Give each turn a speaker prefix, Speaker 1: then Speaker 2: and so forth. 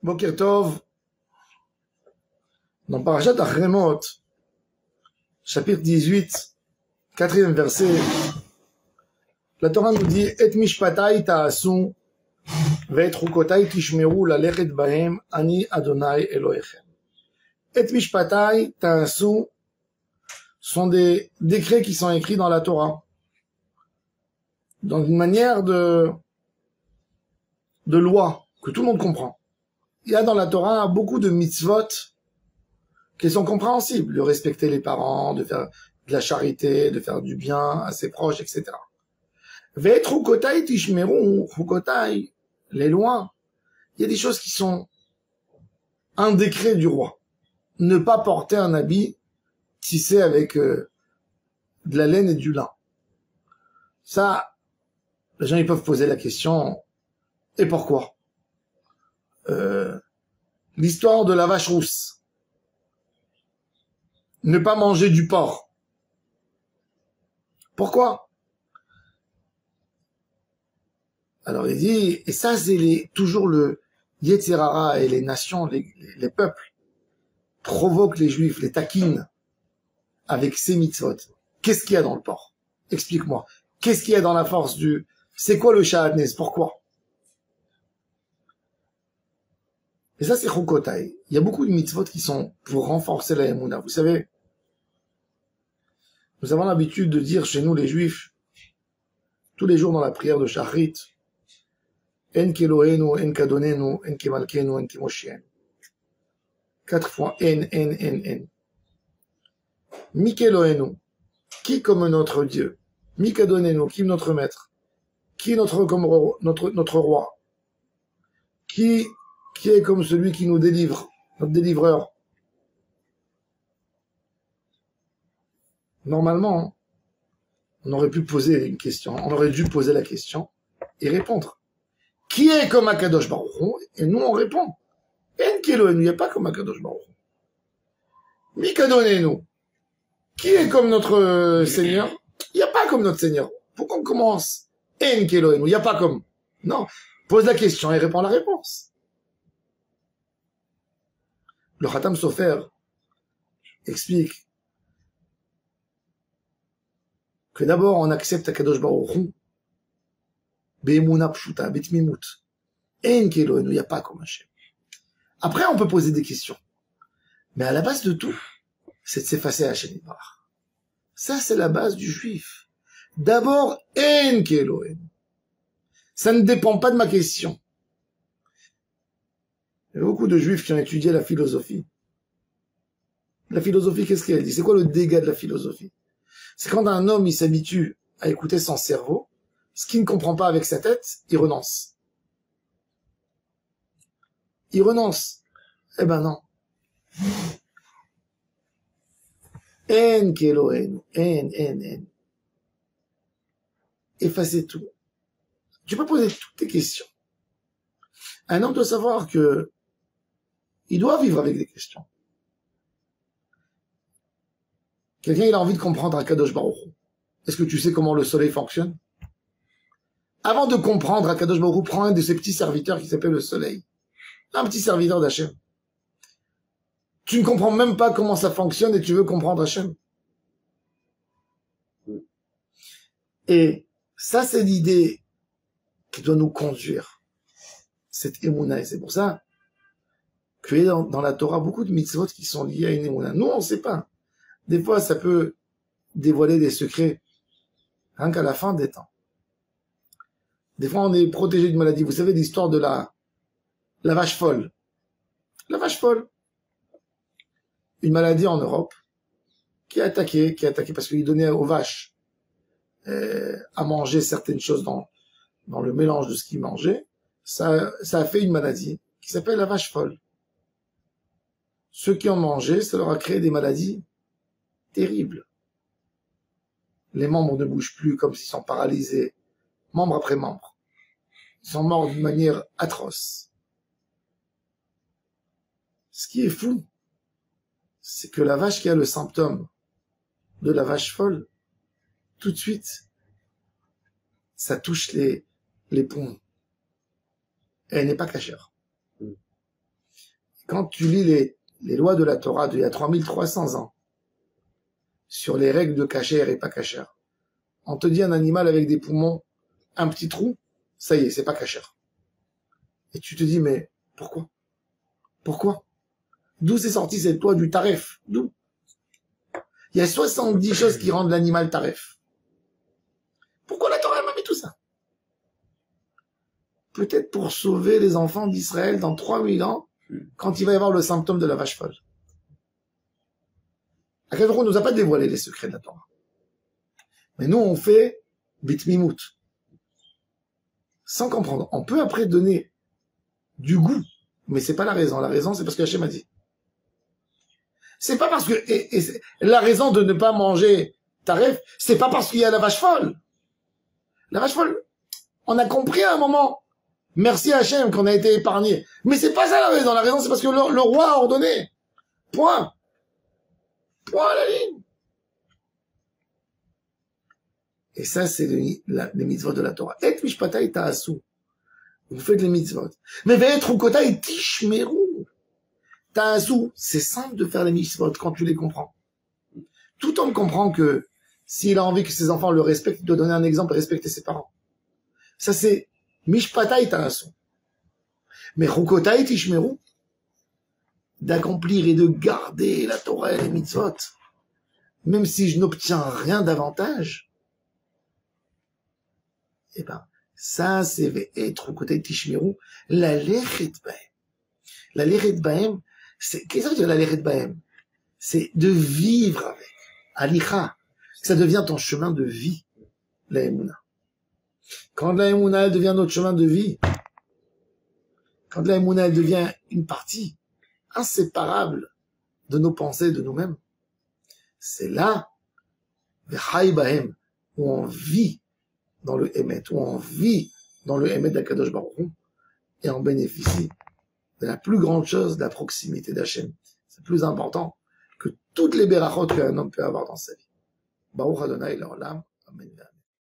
Speaker 1: Boker Tov, dans Parashat Achemot, chapitre 18, 4e verset, la Torah nous dit « Et mishpatai ta'asu, ve'et chukotai tishmeru lalechet bahem, ani Adonai Elohechem » Et mishpatai ta'asu sont des décrets qui sont écrits dans la Torah, dans une manière de loi que tout le monde comprend. Il y a dans la Torah beaucoup de mitzvot qui sont compréhensibles, de respecter les parents, de faire de la charité, de faire du bien à ses proches, etc. Ve'et chukotai tishmeru, chukotai, les lois, il y a des choses qui sont un décret du roi. Ne pas porter un habit tissé avec de la laine et du lin. Ça, les gens ils peuvent poser la question, et pourquoi? L'histoire de la vache rousse. Ne pas manger du porc. Pourquoi? Alors il dit, et ça c'est toujours le Yetzer Hara, et les nations, les peuples, provoquent les juifs, les taquinent avec ces mitzvot. Qu'est-ce qu'il y a dans le porc? Explique-moi. Qu'est-ce qu'il y a dans la force du... C'est quoi le Sha'atnez? Pourquoi? Et ça, c'est Chukotai. Il y a beaucoup de mitzvot qui sont pour renforcer la Emouna. Vous savez, nous avons l'habitude de dire chez nous, les Juifs, tous les jours dans la prière de Shachrit, En keloenu, en kadonenu, en kemalkenu, en kemoshien. 4 fois En. Mi keloenu, qui comme notre Dieu? Mi kadonenu, qui notre maître? Qui est notre roi? Qui est comme celui qui nous délivre, notre délivreur? Normalement, on aurait pu poser une question, on aurait dû poser la question et répondre. Qui est comme Akadosh Baruch Hu? Et nous on répond. En Keloenu, il n'y a pas comme Akadosh Baruch Hu. Mikadonenu, qui est comme notre Seigneur? Il n'y a pas comme notre Seigneur. Pourquoi on commence? En Keloenu, il n'y a pas comme. Non, pose la question et réponds la réponse. Le Khatam Sofer explique que d'abord on accepte Akadosh Baruch Hu be'emuna pshuta, betmimut. En Keloenu, il n'y a pas comme Hachem. Après on peut poser des questions. Mais à la base de tout, c'est de s'effacer Hachem Yitbarach. Ça c'est la base du juif. D'abord, En Keloenu. Ça ne dépend pas de ma question. Il y a beaucoup de juifs qui ont étudié la philosophie. La philosophie, qu'est-ce qu'elle dit? C'est quoi le dégât de la philosophie? C'est quand un homme, il s'habitue à écouter son cerveau, ce qu'il ne comprend pas avec sa tête, il renonce. Il renonce. Eh ben non. En keloenu, en. Effacez tout. Tu peux poser toutes tes questions. Un homme doit savoir que il doit vivre avec des questions. Quelqu'un, il a envie de comprendre Akadosh Baruch Hu. Est-ce que tu sais comment le soleil fonctionne? Avant de comprendre Akadosh Baruch Hu, prends un de ces petits serviteurs qui s'appelle le soleil. Un petit serviteur d'Hachem. Tu ne comprends même pas comment ça fonctionne et tu veux comprendre Hachem. Et ça, c'est l'idée qui doit nous conduire. Cette émouna. Et c'est pour ça qu'il y a dans la Torah beaucoup de mitzvot qui sont liés à une émouna. Nous, on ne sait pas. Des fois, ça peut dévoiler des secrets, rien qu'à la fin des temps. Des fois, on est protégé d'une maladie. Vous savez l'histoire de la vache folle. La vache folle. Une maladie en Europe qui a attaqué parce qu'il donnait aux vaches à manger certaines choses dans le mélange de ce qu'ils mangeaient. Ça a fait une maladie qui s'appelle la vache folle. Ceux qui ont mangé, ça leur a créé des maladies terribles. Les membres ne bougent plus comme s'ils sont paralysés, membre après membre. Ils sont morts d'une manière atroce. Ce qui est fou, c'est que la vache qui a le symptôme de la vache folle, tout de suite, ça touche les poumons. Et elle n'est pas cachère. Quand tu lis les lois de la Torah d'il y a 3300 ans, sur les règles de kasher et pas kasher, on te dit un animal avec des poumons, un petit trou, ça y est, c'est pas kasher. Et tu te dis, mais pourquoi? Pourquoi? D'où c'est sorti cette loi du taref? D'où? Il y a 70 choses qui rendent l'animal taref. Pourquoi la Torah m'a mis tout ça? Peut-être pour sauver les enfants d'Israël dans 3000 ans, quand il va y avoir le symptôme de la vache folle. Akadosh Baruch Hu nous a pas dévoilé les secrets de la Torah. Mais nous, on fait bitmimout. Sans comprendre. On peut après donner du goût, mais c'est pas la raison. La raison, c'est parce que Hachem a dit. C'est pas parce que, et la raison de ne pas manger taref, c'est pas parce qu'il y a la vache folle. La vache folle, on a compris à un moment. Merci Hachem qu'on a été épargné. Mais c'est pas ça la raison. La raison, c'est parce que le roi a ordonné. Point. Point à la ligne. Et ça, c'est les mitzvot de la Torah. Et mishpatai ta'asu. Vous faites les mitzvot. Mais ve'et rukotai tishmeru. Ta'asu, c'est simple de faire les mitzvot quand tu les comprends. Tout homme comprend que s'il a envie que ses enfants le respectent, il doit donner un exemple et respecter ses parents. Ça, c'est mishpatai ta'asu. Mais rukotai tishmeru, d'accomplir et de garder la Torah et les mitzvot, même si je n'obtiens rien d'avantage, eh ben, ça, c'est être au côté de Tishmiru, la lechet bahem. La lechet bahem, c'est, qu'est-ce que ça veut dire la lechet bahem? C'est de vivre avec. Alicha. Ça devient ton chemin de vie, la Emouna. Quand la Emouna, elle devient notre chemin de vie, quand la Emouna, elle devient une partie inséparable de nos pensées, de nous-mêmes, c'est là, v'chai bahem, où on vit dans le Emet, où on vit dans le Emet d'Akadosh Baruch Hu, et on bénéficie de la plus grande chose, de la proximité d'Hachem. C'est plus important que toutes les berachot qu'un homme peut avoir dans sa vie. Baruch Adonai l'olam. Amen.